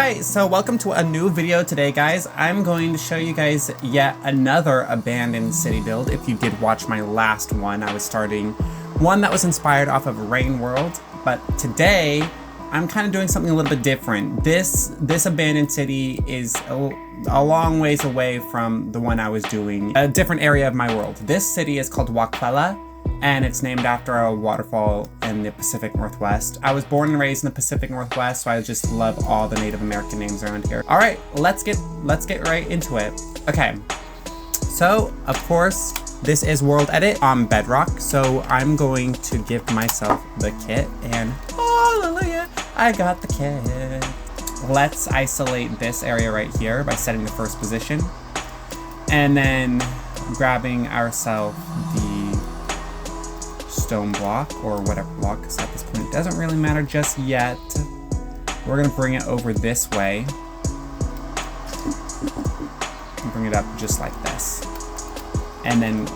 Alright, so welcome to a new video today, guys. I'm going to show you guys yet another abandoned city build. If you did watch my last one, I was starting one that was inspired off of Rain World, but today I'm kind of doing something a little bit different. This abandoned city is a long ways away from the one I was doing, a different area of my world. This city is called Wahclella, and it's named after a waterfall in the Pacific Northwest. I was born and raised in the Pacific Northwest, so I just love all the Native American names around here. All right, let's get right into it. Okay, so of course, this is WorldEdit on Bedrock, so I'm going to give myself the kit, and hallelujah, I got the kit. Let's isolate this area right here by setting the first position, and then grabbing ourselves the stone block or whatever block, because at this point it doesn't really matter just yet. We're gonna bring it over this way and bring it up just like this, and then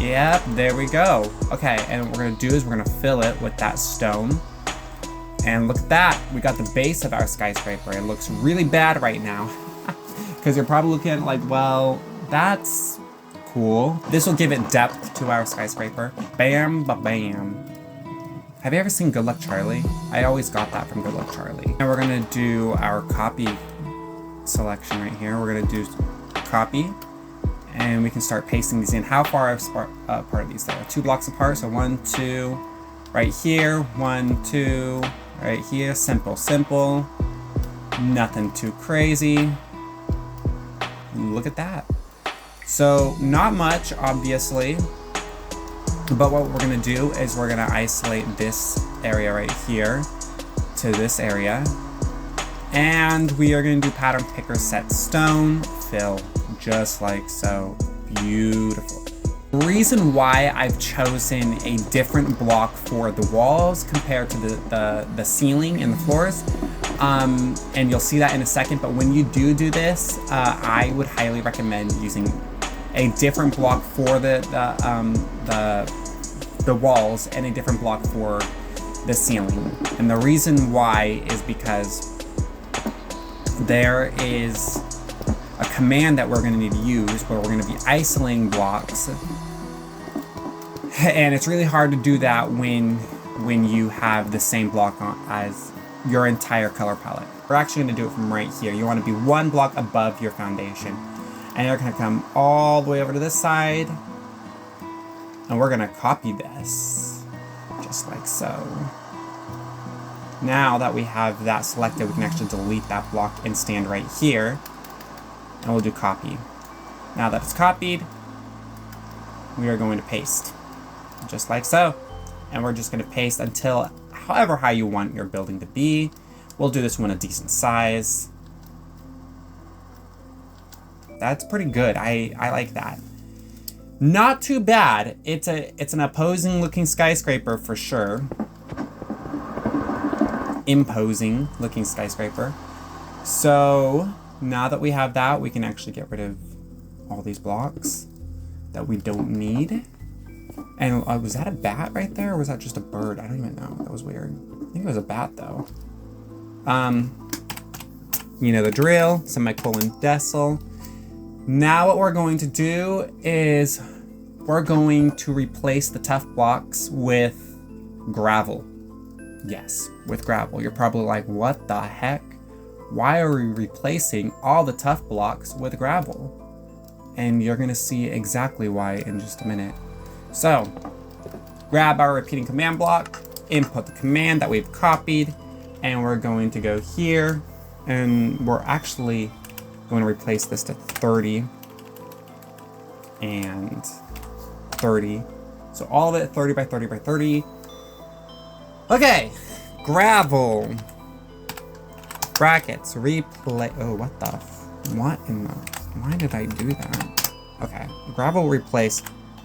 yep, there we go. Okay, and what we're gonna do is we're gonna fill it with that stone, and look at that, we got the base of our skyscraper. It looks really bad right now because you're probably looking at it like, well, that's cool. This will give it depth to our skyscraper. Bam, ba-bam. Have you ever seen Good Luck Charlie? I always got that from Good Luck Charlie. And we're gonna do our copy selection right here. We're gonna do copy, and we can start pasting these in. How far apart are these though? 2 blocks apart, so 1, 2, right here, 1, 2, right here. Simple, simple. Nothing too crazy. Look at that. So not much, obviously, but what we're gonna do is we're gonna isolate this area right here to this area, and we are gonna do pattern picker set stone fill, just like so. Beautiful. The reason why I've chosen a different block for the walls compared to the ceiling and the floors, and you'll see that in a second, but when you do this, I would highly recommend using a different block for the walls and a different block for the ceiling. And the reason why is because there is a command that we're going to need to use where we're going to be isolating blocks, and it's really hard to do that when you have the same block on as your entire color palette. We're actually going to do it from right here. You want to be 1 block above your foundation. And you're gonna come all the way over to this side, and we're gonna copy this, just like so. Now that we have that selected, we can actually delete that block and stand right here, and we'll do copy. Now that it's copied, we are going to paste, just like so. And we're just gonna paste until however high you want your building to be. We'll do this one a decent size. That's pretty good. I like that. Not too bad. It's an opposing looking skyscraper for sure. Imposing looking skyscraper. So now that we have that, we can actually get rid of all these blocks that we don't need. And was that a bat right there, or was that just a bird? I don't even know. That was weird. I think it was a bat though. You know the drill. Semicolon decil. Now what we're going to do is we're going to replace the tough blocks with gravel. Yes, with gravel. You're probably like, what the heck? Why are we replacing all the tough blocks with gravel? And you're gonna see exactly why in just a minute. So, grab our repeating command block, input the command that we've copied, and we're going to go here, and we're actually going to replace this to 30 and 30. So all of it 30 by 30 by 30. Okay, gravel. Brackets, replay. Oh, what the? What in the? Why did I do that? Okay, gravel replace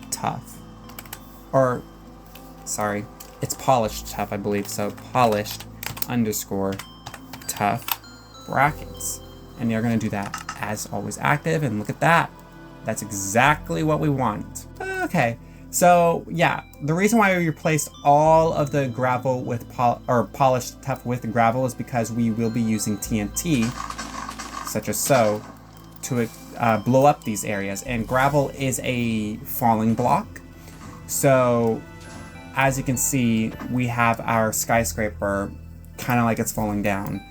tough. Or, sorry, it's polished tough, I believe. So polished underscore tough brackets. And you're gonna do that as always active, and look at that. That's exactly what we want. Okay, So yeah, the reason why we replaced all of the gravel with polished tuff with gravel is because we will be using TNT, such as so, to blow up these areas. And gravel is a falling block. So as you can see, we have our skyscraper kind of like it's falling down.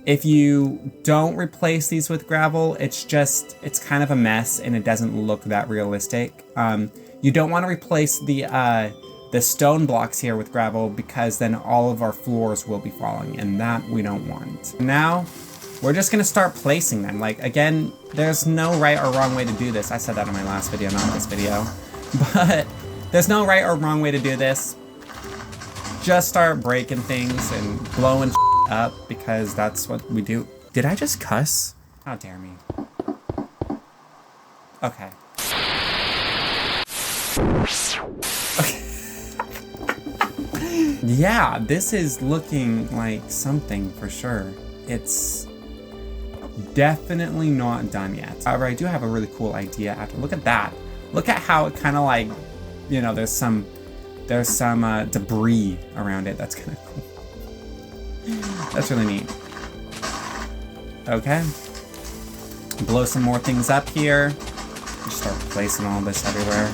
If you don't replace these with gravel, it's kind of a mess and it doesn't look that realistic. You don't want to replace the stone blocks here with gravel because then all of our floors will be falling, and that we don't want. Now, we're just gonna start placing them. Like, again, there's no right or wrong way to do this. I said that in my last video, not this video. But there's no right or wrong way to do this. Just start breaking things and blowing up because that's what we do. Did I just cuss? How dare me. Okay. Yeah, this is looking like something for sure. It's definitely not done yet. However, I do have a really cool idea. Look at that. Look at how it kind of like, you know, there's some debris around it. That's kind of cool. That's really neat. Okay. Blow some more things up here. Just start placing all this everywhere.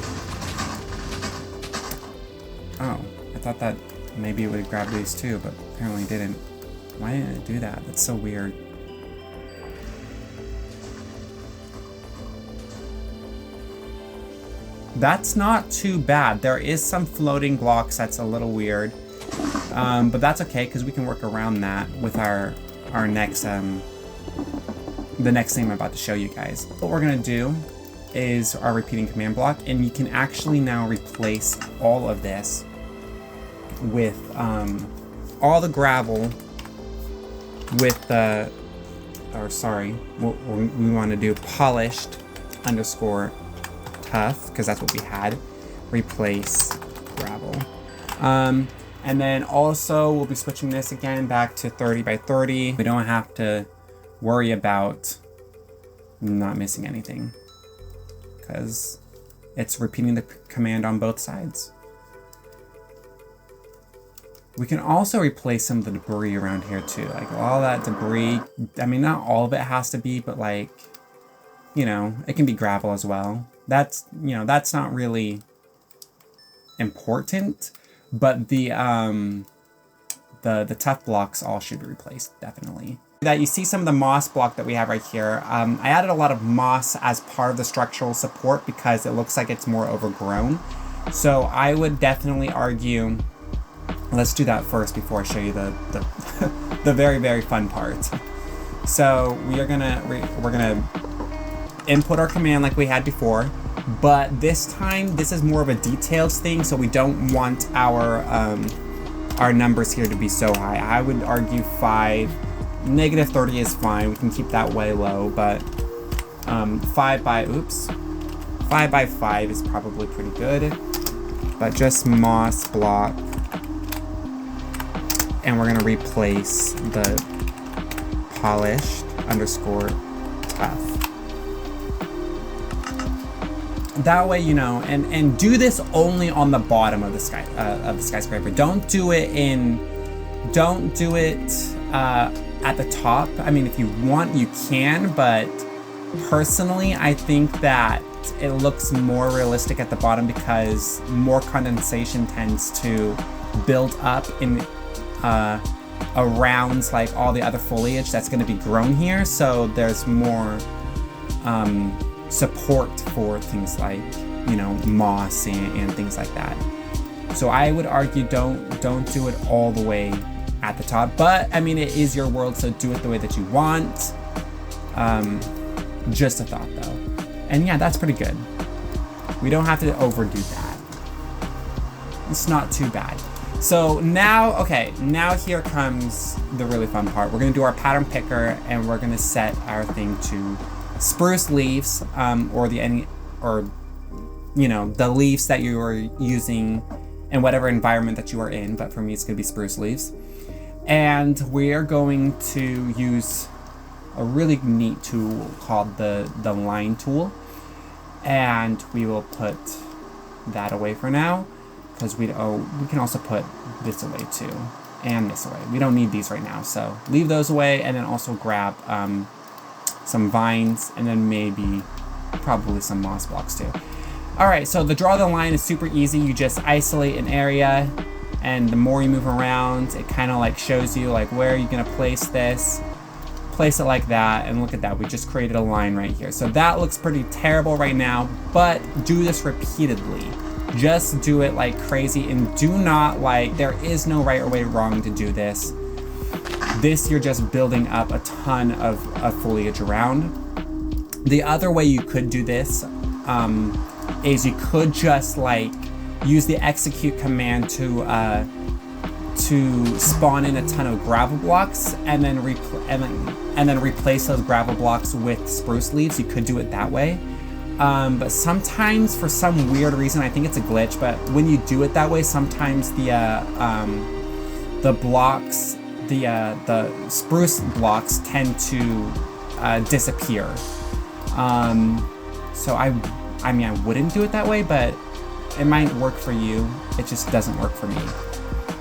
Oh, I thought that maybe it would grab these too, but apparently it didn't. Why didn't it do that? That's so weird. That's not too bad. There is some floating blocks that's a little weird. But that's okay, because we can work around that with our next, the next thing I'm about to show you guys. What we're gonna do is our repeating command block, and you can actually now replace all of this with all the gravel with the, or sorry, what we want to do, polished underscore tuff, because that's what we had, replace gravel. And then also we'll be switching this again back to 30 by 30. We don't have to worry about not missing anything because it's repeating the command on both sides. We can also replace some of the debris around here too. Like all that debris, I mean, not all of it has to be, but like, you know, it can be gravel as well. That's, you know, that's not really important, but the tough blocks all should be replaced, definitely. That you see some of the moss block that we have right here. I added a lot of moss as part of the structural support because it looks like it's more overgrown. So I would definitely argue, let's do that first before I show you the the very, very fun part. So we're gonna input our command like we had before, but this time this is more of a details thing, so we don't want our numbers here to be so high. I would argue 5, negative 30 is fine. We can keep that way low, but 5 by 5 is probably pretty good. But just moss block, and we're gonna replace the polished underscore tough. That way, you know, and do this only on the bottom of the skyscraper. Don't do it at the top. I mean, if you want, you can, but personally, I think that it looks more realistic at the bottom because more condensation tends to build up in around like all the other foliage that's going to be grown here, so there's more support for things like, you know, moss and things like that. So I would argue don't do it all the way at the top, but I mean, it is your world, so do it the way that you want. Just a thought though. And yeah, that's pretty good. We don't have to overdo that. It's not too bad. So now, okay, now here comes the really fun part. We're gonna do our pattern picker, and we're gonna set our thing to spruce leaves, or you know, the leaves that you are using in whatever environment that you are in. But for me, it's gonna be spruce leaves, and we are going to use a really neat tool called the line tool, and we will put that away for now, because we can also put this away too, and this away. We don't need these right now, so leave those away, and then also grab some vines, and then maybe probably some moss blocks too. All right, so the draw the line is super easy. You just isolate an area, and the more you move around, it kind of like shows you like where you're gonna place this. Place it like that, and look at that, we just created a line right here. So that looks pretty terrible right now, but do this repeatedly. Just do it like crazy, and do not like, there is no right or way wrong to do this. This, you're just building up a ton of foliage around. The other way you could do this is you could just like use the execute command to spawn in a ton of gravel blocks, and then replace those gravel blocks with spruce leaves. You could do it that way. But sometimes, for some weird reason, I think it's a glitch, but when you do it that way, sometimes the blocks, the spruce blocks tend to disappear. So I mean, I wouldn't do it that way, but it might work for you. It just doesn't work for me.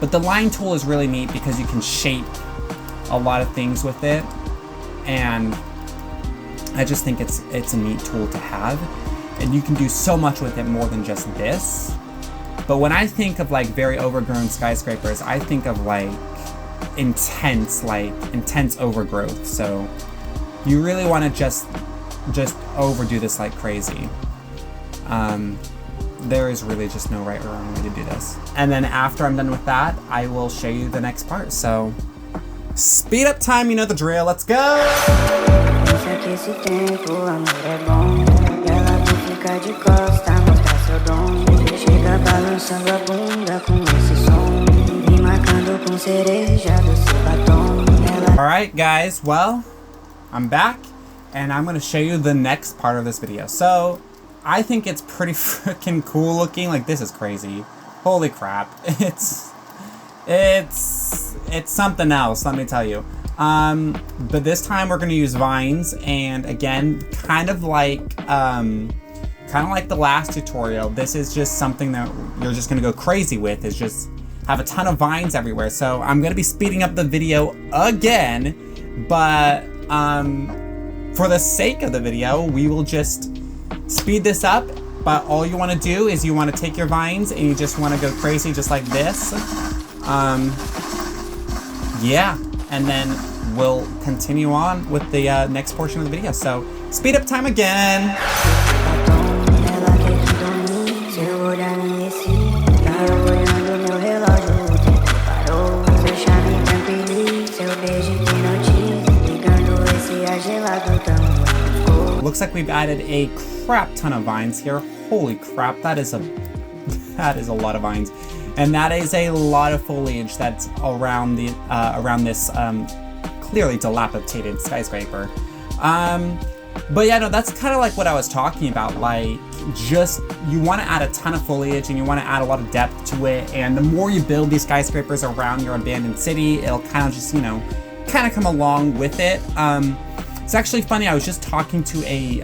But the line tool is really neat because you can shape a lot of things with it, and I just think it's a neat tool to have, and you can do so much with it more than just this. But when I think of like very overgrown skyscrapers, I think of like intense overgrowth. So you really want to just overdo this like crazy. There is really just no right or wrong way to do this. And then after I'm done with that, I will show you the next part. So speed up time, you know the drill, let's go! Alright guys, well, I'm back, and I'm gonna show you the next part of this video. So I think it's pretty freaking cool looking. Like, this is crazy. Holy crap. It's something else, let me tell you. But this time we're gonna use vines, and again, kind of like the last tutorial, this is just something that you're just gonna go crazy with, is just have a ton of vines everywhere. So I'm gonna be speeding up the video again, but for the sake of the video, we will just speed this up. But all you want to do is you want to take your vines and you just want to go crazy just like this. Yeah, and then we'll continue on with the next portion of the video. So speed up time again. Looks like we've added a crap ton of vines here. Holy crap, that is a lot of vines, and that is a lot of foliage that's around the around this clearly dilapidated skyscraper. But yeah, no, that's kind of like what I was talking about. Like, just you want to add a ton of foliage and you want to add a lot of depth to it, and the more you build these skyscrapers around your abandoned city, it'll kind of just, you know, kind of come along with it. It's actually funny, I was just talking to a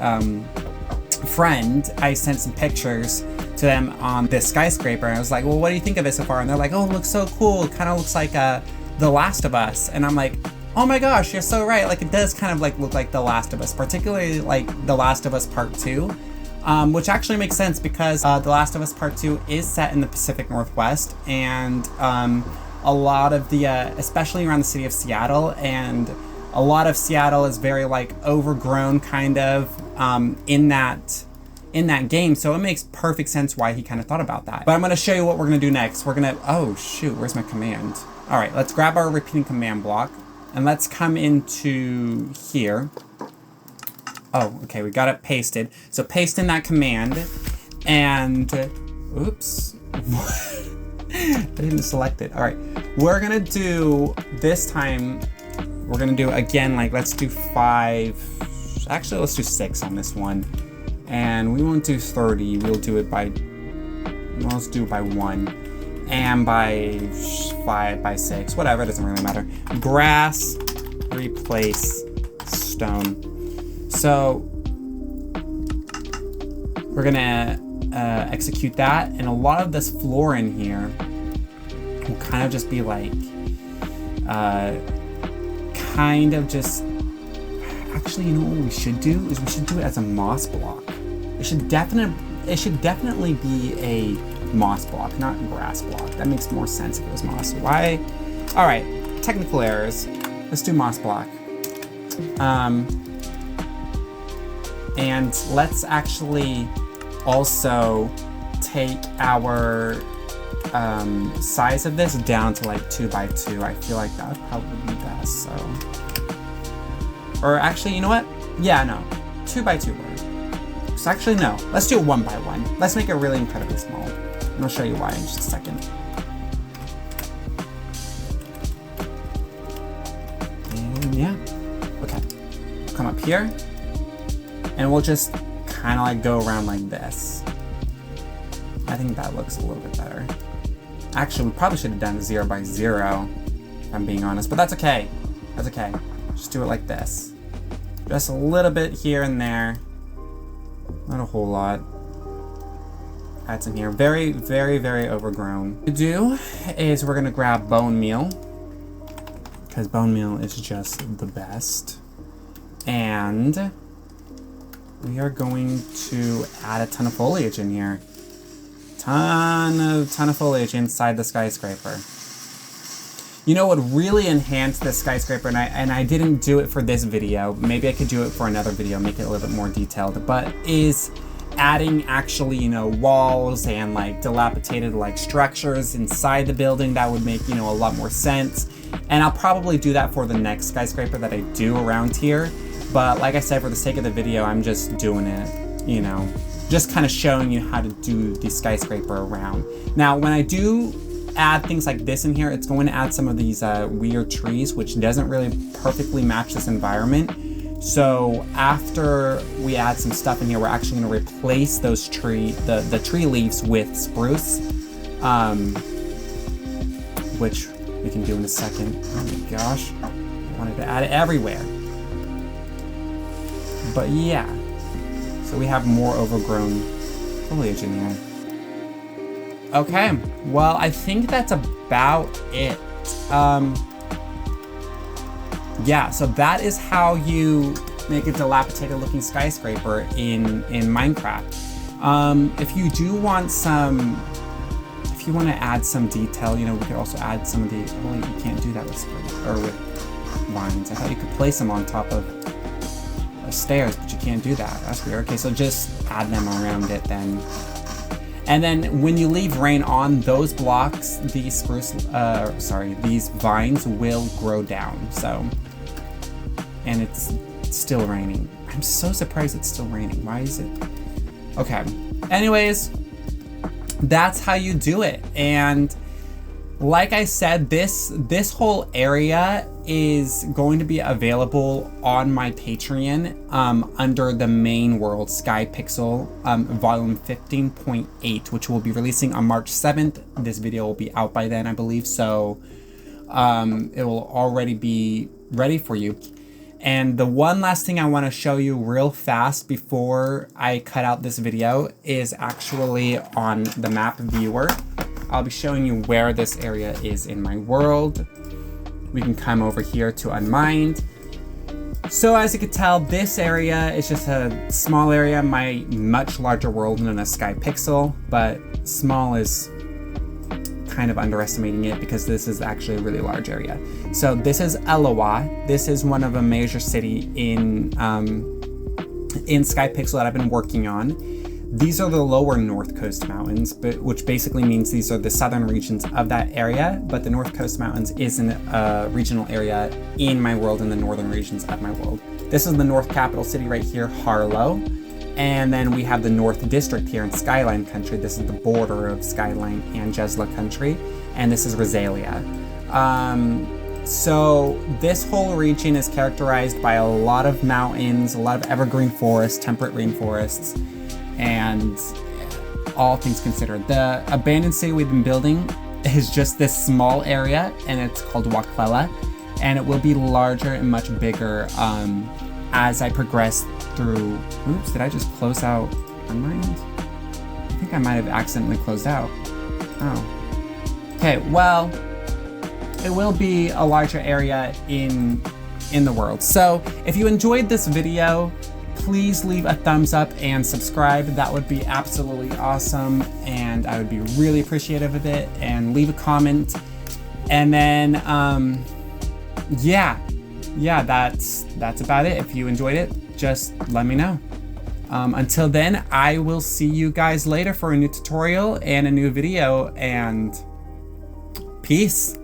friend. I sent some pictures to them on this skyscraper, and I was like, well, what do you think of it so far? And they're like, oh, it looks so cool. It kind of looks like The Last of Us. And I'm like, oh my gosh, you're so right. Like, it does kind of like look like The Last of Us, particularly like The Last of Us Part 2, which actually makes sense because The Last of Us Part 2 is set in the Pacific Northwest, and a lot of the, especially around the city of Seattle, and a lot of Seattle is very like overgrown kind of in that game, so it makes perfect sense why he kind of thought about that. But I'm going to show you what we're going to do next. We're going to, oh shoot, where's my command? All right, let's grab our repeating command block, and let's come into here. Oh, okay, we got it pasted. So paste in that command, and oops, I didn't select it. All right, we're going to do, this time, we're going to do, again, like, let's do 5, actually, let's do 6 on this one. And we won't do 30, we'll do it by, well, let's do it by 1. And by 5, by 6, whatever, it doesn't really matter. Grass, replace, stone. So, we're gonna execute that, and a lot of this floor in here will kind of just be like, kind of just, actually, you know what we should do is we should do it as a moss block. It should definitely be a moss block, not grass block. That makes more sense if it was moss. Why? All right, technical errors. Let's do moss block. And let's actually also take our size of this down to like 2 by 2. I feel like that would probably be best, so. Or actually, you know what? Yeah, no, 2 by 2 works. So actually, no, let's do it 1 by 1. Let's make it really incredibly small. And I'll show you why in just a second. And yeah, okay. Come up here, and we'll just kind of like go around like this. I think that looks a little bit better. Actually, we probably should have done 0 by 0, if I'm being honest, but that's okay. That's okay. Just do it like this. Just a little bit here and there. Not a whole lot. Add some here. Very, very, very overgrown. What to do is we're gonna grab bone meal, because bone meal is just the best. And we are going to add a ton of foliage in here. Ton of foliage inside the skyscraper. You know what would really enhance this skyscraper, and I didn't do it for this video, maybe I could do it for another video, make it a little bit more detailed, but is adding actually, you know, walls and like dilapidated like structures inside the building. That would make, you know, a lot more sense. And I'll probably do that for the next skyscraper that I do around here. But like I said, for the sake of the video, I'm just doing it, you know, just kind of showing you how to do the skyscraper around. Now, when I do add things like this in here, it's going to add some of these weird trees, which doesn't really perfectly match this environment. So after we add some stuff in here, we're actually going to replace those the tree leaves with spruce, which we can do in a second. Oh my gosh, I wanted to add it everywhere. But yeah, so we have more overgrown foliage in here. Okay, well, I think that's about it. Yeah, so that is how you make a dilapidated looking skyscraper in Minecraft. If you do want some, if you want to add some detail, you know, we could also add some of the, oh wait, you can't do that with spruce, or with vines. I thought you could place them on top of stairs, but you can't do that. That's weird. Okay, so just add them around it then. And then when you leave rain on, those blocks, these spruce, these vines will grow down. So, and it's still raining. I'm so surprised it's still raining. Why is it? Okay. Anyways, that's how you do it. And like I said, this whole area is going to be available on my Patreon under the main world SkyPixel volume 15.8, which will be releasing on March 7th. This video will be out by then, I believe, so it will already be ready for you. And the one last thing I want to show you real fast before I cut out this video is actually on the map viewer. I'll be showing you where this area is in my world. We can come over here to unmined. So as you can tell, this area is just a small area, my much larger world known as SkyPixel, but small is kind of underestimating it because this is actually a really large area. So this is Eloah. This is one of a major city in SkyPixel that I've been working on. These are the lower North Coast Mountains, which basically means these are the southern regions of that area, but the North Coast Mountains isn't a regional area in my world, in the northern regions of my world. This is the North capital city right here, Harlow. And then we have the North District here in Skyline Country. This is the border of Skyline and Jesla Country. And this is Rosalia. So this whole region is characterized by a lot of mountains, a lot of evergreen forests, temperate rainforests, and all things considered. The abandoned city we've been building is just this small area, and it's called Wahclella, and it will be larger and much bigger as I progress through. Oops, did I just close out Unmined? I think think I might have accidentally closed out. Oh. Okay, well, it will be a larger area in the world. So if you enjoyed this video, please leave a thumbs up and subscribe. That would be absolutely awesome, and I would be really appreciative of it. And leave a comment. And then, yeah, that's about it. If you enjoyed it, just let me know. Until then, I will see you guys later for a new tutorial and a new video, and peace.